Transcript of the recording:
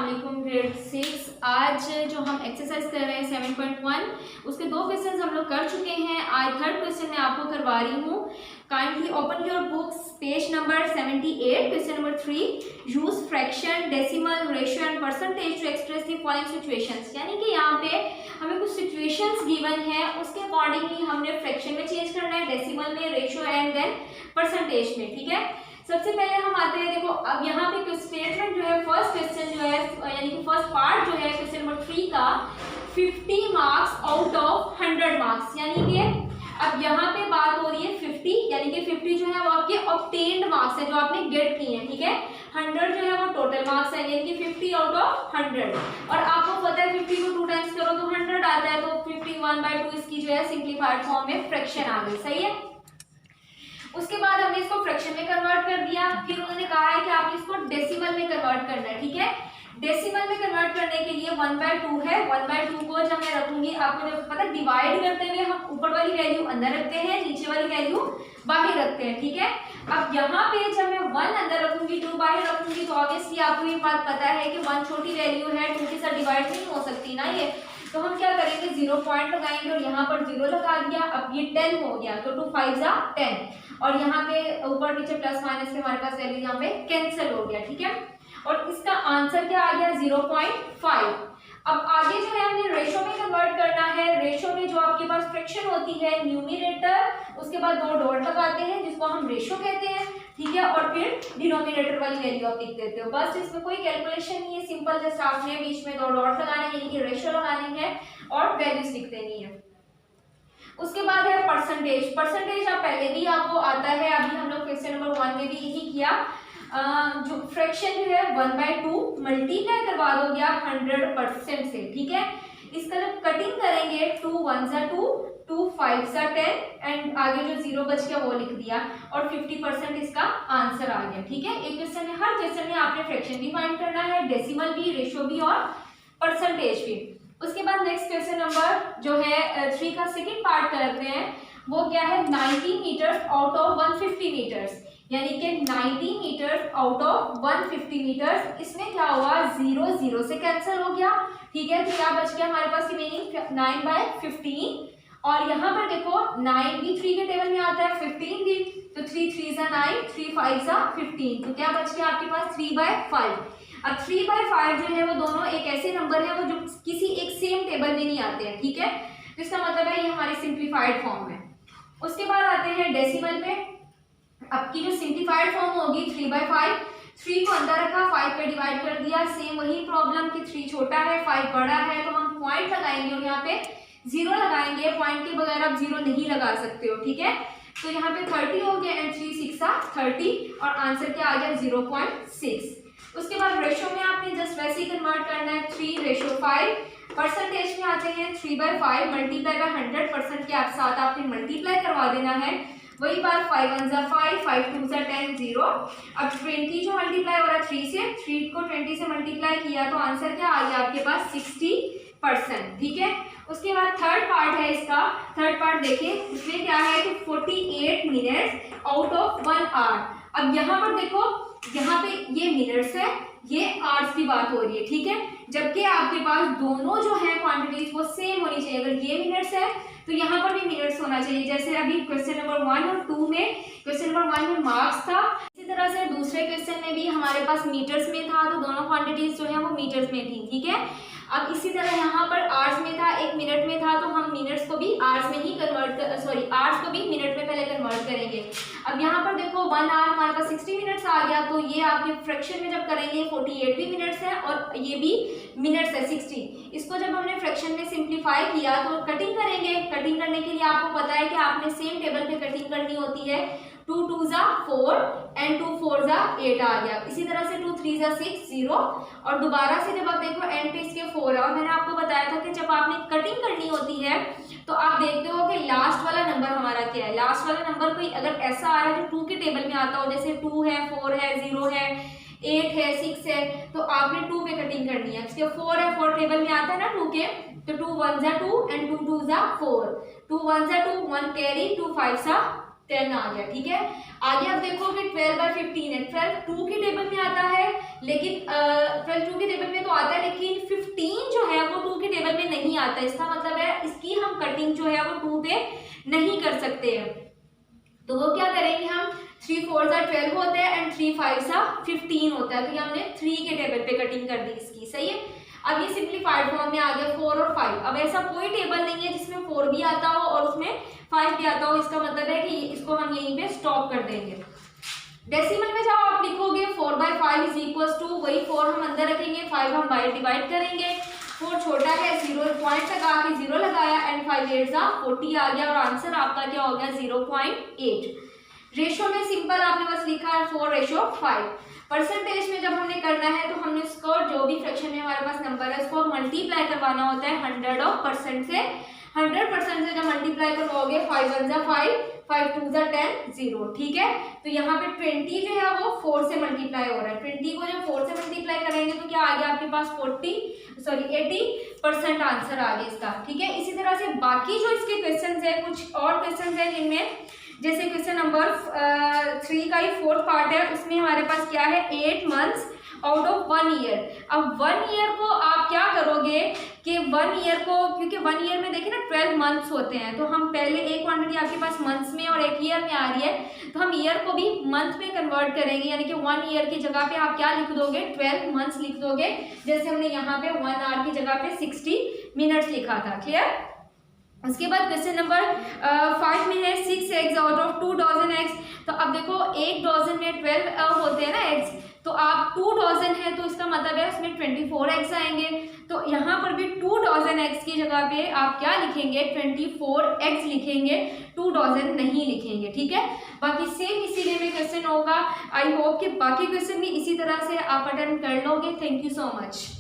अस्सलाम वालेकुम ग्रेड 6। आज जो हम एक्सरसाइज कर रहे हैं 7.1 उसके दो क्वेश्चन हम लोग कर चुके हैं। आज थर्ड क्वेश्चन मैं आपको करवा रही हूँ। Kindly open your books page number 78 question number 3। Use fraction decimal ratio and percentage to express the following situations. यानी कि यहाँ पे हमें कुछ सिचुएशंस गिवन है, उसके अकॉर्डिंगली हमने फ्रैक्शन में चेंज करना है, डेसिमल में, रेशियो एंड देन परसेंटेज में। ठीक है, सबसे पहले हम आते हैं, देखो अब यहाँ पे स्टेटमेंट जो है, फर्स्ट क्वेश्चन जो है यानी कि फर्स्ट पार्ट जो है क्वेश्चन नंबर 3 का 50 मार्क्स आउट ऑफ 100 मार्क्स। यानी कि अब यहाँ पे बात हो रही है 50, यानी कि 50 जो है वो आपके ऑब्टेन्ड मार्क्स है, जो आपने गेट किए हैं। ठीक है, 100 जो है वो टोटल मार्क्स है, यानी कि 50 आउट ऑफ 100। और आपको पता है 50 को 2 टाइम्स करो तो 100 आता है, तो 51/2 इसकी जो है सिंप्लीफाइड फॉर्म में फ्रैक्शन आ गई। सही है, उसके बाद हमने इसको फ्रैक्शन में कन्वर्ट कर दिया। फिर उन्होंने कहा है कि आपने इसको डेसिमल में कन्वर्ट करना है। ठीक है, डेसिमल में कन्वर्ट करने के लिए 1/2 है, 1/2 को जब मैं रखूंगी, आपको जब पता है डिवाइड करते हुए हम ऊपर वाली वैल्यू अंदर रखते हैं, नीचे वाली वैल्यू बाहर रखते हैं। ठीक है, अब यहाँ पे जब मैं 1 अंदर रखूंगी 2 बाहर रखूंगी, तो ऑब्वियसली आपको ये बात पता है कि 1 छोटी वैल्यू है, 2 के साथ डिवाइड नहीं हो सकती ना ये। तो हम क्या करेंगे, 0 पॉइंट लगाएंगे और यहाँ पर 0 लगा दिया। अब ये 10 हो गया, तो 2 5 जा 10, और यहाँ पे ऊपर नीचे प्लस माइनस के हमारे पास वैल्यू यहाँ पे कैंसिल हो गया। ठीक है, और इसका आंसर क्या आ गया, 0.5। अब आगे जो है हमने रेशो में कन्वर्ट करना है। रेशो में जो आपके पास फ्रैक्शन होती है, न्यूमरेटर, उसके बाद 2 डॉट लगाते हैं जिसको हम रेशो कहते हैं। ठीक है, और फिर डिनोमिनेटर वाली वैल्यू आप लिख देते हो। बस इसमें कोई कैलकुलेशन नहीं है, सिंपल जस्ट आपने बीच में 2 डॉट लगाने हैं, यानी कि रेशो लगानी है और वैल्यूज लिख देनी है। उसके बाद है परसेंटेज। परसेंटेज आप पहले भी आपको आता है, अभी हम लोग क्वेश्चन नंबर 1 में भी यही किया। जो फ्रैक्शन जो है 1/2 मल्टीप्लाई करवा दोगे आप 100% से। ठीक है, इसका जब कटिंग करेंगे 2 1 जा 2, 2 5 जा 10, एंड आगे जो 0 बच गया वो लिख दिया, और 50% इसका आंसर आ गया। ठीक है, एक क्वेश्चन में, हर क्वेश्चन में आपने फ्रैक्शन भी फाइंड करना है, डेसिमल भी, रेशियो भी और परसेंटेज भी। उसके बाद नेक्स्ट क्वेश्चन नंबर जो है 3 का सेकंड पार्ट करते हैं। वो क्या है, 90 मीटर्स आउट ऑफ 150 मीटर्स, यानी कि 90 मीटर्स आउट ऑफ 150 मीटर्स। इसमें क्या हुआ, 0 0 से कैंसिल हो गया। ठीक है, तो क्या बच गया हमारे पास रिमेनिंग 9/15, और यहाँ पर देखो 9 भी 3 के टेबल में आता है, 15 भी, तो 3 3 जा 9, 3 5 जा 15, तो क्या बच गया आपके पास 3/5। अब 3/5 जो है वो दोनों एक ऐसे नंबर है वो जो किसी एक सेम टेबल में नहीं आते हैं। ठीक है, तो इसका मतलब है ये हमारी सिंप्लीफाइड फॉर्म है। उसके बाद आते हैं डेसिमल पे। अब की जो सिंप्लीफाइड फॉर्म होगी 3/5, 3 को अंदर रखा, 5 पे डिवाइड कर दिया। सेम वही प्रॉब्लम कि 3 छोटा है 5 बड़ा है, तो हम पॉइंट लगाएंगे और यहाँ पे 0 लगाएंगे। पॉइंट के बगैर आप 0 नहीं लगा सकते हो। ठीक है, तो यहाँ पे 30 हो गया, एंड 3 6 30, और आंसर क्या आ गया 0.6। उसके बाद रेशो में आपने जस्ट वैसे ही कन्वर्ट करना है, 3/5। परसेंटेज में आते हैं 3/5 मल्टीप्लाई बाय 100% के साथ आपने मल्टीप्लाई करवा देना है। वही बात, 5 1 जा 5, 5 2 जा 10, 0। अब 20 जो मल्टीप्लाई हो रहा है 3 से, 3 को 20 से मल्टीप्लाई किया, तो आंसर क्या आ गया आपके पास 60%। ठीक है, उसके बाद थर्ड पार्ट है इसका। थर्ड पार्ट देखिए, इसमें क्या है कि 48 मिनट्स आउट ऑफ 1 आवर। अब यहाँ पर देखो, यहाँ पे ये मिनट्स है, ये आवर्स की बात हो रही है। ठीक है, जबकि आपके पास दोनों जो है क्वांटिटीज वो सेम होनी चाहिए। अगर ये मिनट्स है तो यहाँ पर भी मिनट्स होना चाहिए। जैसे अभी क्वेश्चन नंबर 1 और 2 में, क्वेश्चन नंबर 1 में मार्क्स था, इसी तरह से दूसरे क्वेश्चन में भी हमारे पास मीटर्स में था, तो दोनों क्वांटिटीज जो है वो मीटर्स में थी। ठीक है, अब इसी तरह यहाँ पर आवर्स में था, 1 मिनट में था, तो हम मिनट्स को भी आवर्स में ही आवर्स को भी मिनट में पहले कन्वर्ट करेंगे। अब यहाँ पर देखो 1 आवर हमारे पास 60 मिनट्स आ गया, तो ये आपके फ्रैक्शन में जब करेंगे 48 भी मिनट्स है और ये भी मिनट्स है 60। इसको जब हमने फ्रैक्शन में सिंप्लीफाई किया तो कटिंग करेंगे। कटिंग करने के लिए आपको पता है कि आपने सेम टेबल पे कटिंग करनी होती है। 2 2 जा 4 एंड 2 4 जा 8 आ गया। इसी तरह से 2 3 जा 6 0, और दोबारा से जब आप देखो एंड पे इसके 4 है। और मैंने आपको बताया था कि जब आपने कटिंग करनी होती है तो आप देखते हो कि लास्ट वाला नंबर हमारा क्या है। लास्ट वाला नंबर कोई अगर ऐसा आ रहा है जो 2 के टेबल में आता हो, जैसे 2 है 4 है 0 है 8 है 6 है, तो आपने 2 पे कटिंग करनी है। इसके 4 है, 4 टेबल में आता है ना 2 के, तो 2 1 जा 2 एंड 2 2 जा 4, 2 1 जा 2, 1 कैरी, 2 5 जा 10 आ गया। ठीक है, आगे आप देखो कि 12/15 है। 12 2 के टेबल में आता है, लेकिन 12 2 के टेबल में तो तो आता है, लेकिन 15 जो है वो 2 के टेबल में नहीं आता। इसका मतलब है इसकी हम कटिंग जो है वो 2 पे नहीं कर सकते हैं। तो वो क्या करेंगे हम, 3 4 12 होता है एंड 3 5 15 होता है, तो ये हमने 3 के टेबल पे कटिंग कर दी इसकी, सही है। अब ये सिंप्लीफाइड फॉर्म में आ गया 4 और 5। अब ऐसा कोई टेबल नहीं है जिसमें 4 भी आता हो और उसमें 5 भी आता हो, इसका मतलब है कि इसको हम यहीं पे स्टॉप कर देंगे। डेसिमल में जब आप लिखोगे 4/5 इज इक्वल टू, वही 4 हम अंदर रखेंगे, 5 हम बाहर डिवाइड करेंगे। 4 छोटा है, 0 पॉइंट लगा के 0 लगाया एंड 5 8 40 आ गया और आंसर आपका क्या हो गया 0.8। रेशो में सिंपल आपने बस लिखा है 4:5। परसेंटेज में जब हमने करना है तो हमने इसको जो भी फ्रैक्शन में हमारे पास नंबर है उसको मल्टीप्लाई करवाना होता है 100% से। 100% से जब मल्टीप्लाई करवाओगे 5 1 5, 5 2 10, 0, ठीक है। तो यहाँ पे 20 जो है वो 4 से मल्टीप्लाई हो रहा है। 20 को जब 4 से मल्टीप्लाई करेंगे तो क्या आ गया आपके पास 80% आंसर आ गया इसका, ठीक है। इसी तरह से बाकी जो इसके क्वेश्चन है, कुछ और क्वेश्चन है जिनमें, जैसे क्वेश्चन नंबर 3 का ही 4th पार्ट है, उसमें हमारे पास क्या है 8 मंथ्स आउट ऑफ 1 ईयर। अब 1 ईयर को आप क्या करोगे कि 1 ईयर को, क्योंकि 1 ईयर में देखिए ना 12 मंथ्स होते हैं, तो हम पहले एक क्वांटिटी आपके पास मंथ्स में और एक ईयर में आ रही है, तो हम ईयर को भी मंथ में कन्वर्ट करेंगे, यानी कि 1 ईयर की जगह पे आप क्या लिख दोगे 12 मंथ्स लिख दोगे। जैसे हमने यहाँ पे 1 आवर की जगह पे 60 मिनट्स लिखा था, क्लियर। उसके बाद क्वेश्चन नंबर 5 में है 6 eggs out of 2 dozen eggs. तो अब देखो 1 डजन में 12 होते हैं ना एग्स, तो आप 2 डजन है तो इसका मतलब है उसमें 24 एग्स आएंगे। तो यहाँ पर भी 2 डजन एग्स की जगह पे आप क्या लिखेंगे 24 एग्स लिखेंगे, 2 डजन नहीं लिखेंगे, ठीक है। बाकी सेम इसी वे में क्वेश्चन होगा। आई होप कि बाकी क्वेश्चन भी इसी तरह से आप अटेंड कर लोगे। Thank you so much.